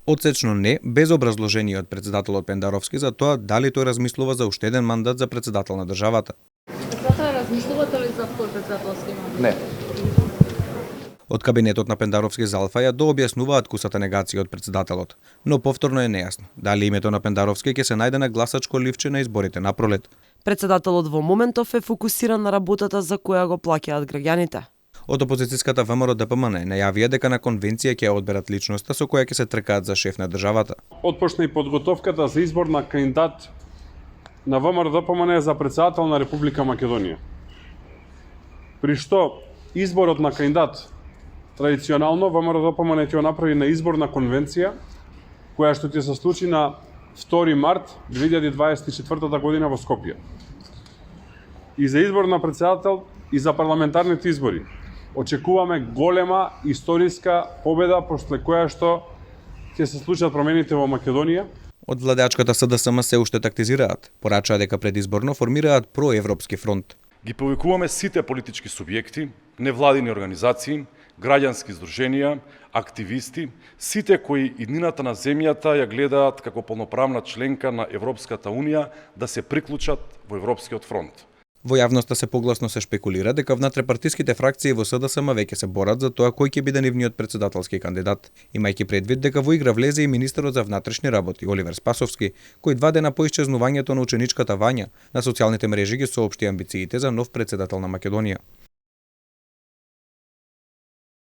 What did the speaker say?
Одсечно не, без образложение од председателот Пендаровски за тоа дали тој размислува за уште еден мандат за председател на државата. Председателот размислувате ли за втор председателски мандат? Не. Од кабинетот на Пендаровски залфаја дообјаснуваат кусата негација од председателот, но повторно е нејасно дали името на Пендаровски ќе се најде на гласачко ливче на изборите на пролет. Председателот во моментов е фокусиран на работата за која го плаќаат граѓаните. Од опозицијската ВМРО ДПМН најавија дека на конвенција ќе одберат личноста со која ќе се тркаат за шеф на државата. Отпочна и подготовката за избор на кандидат на ВМРО ДПМН за председател на Република Македонија. При што изборот на кандидат традиционално ВМРО ДПМН ќе го направи на изборна конвенција која што ќе се случи на 2 март 2024 година во Скопје. И за избор на председател и за парламентарните избори очекуваме голема историска победа после која што ќе се случат промените во Македонија. Од владеачката СДСМ се уште тактизираат, порачаа дека предизборно формираат проевропски фронт. Ги повикуваме сите политички субјекти, невладини организации, граѓански здруженија, активисти, сите кои иднината на земјата ја гледаат како полноправна членка на Европската Унија да се приклучат во Европскиот фронт. Во јавноста се погласно се шпекулира дека внатрепартиските фракции во СДСМ веќе се борат за тоа кој ќе биде нивниот председателски кандидат, имајќи предвид дека во игра влезе и министерот за внатрешни работи Оливер Спасовски, кој 2 дена по исчезнувањето на ученичката Вања на социјалните мрежи ги соопшти амбициите за нов председател на Македонија.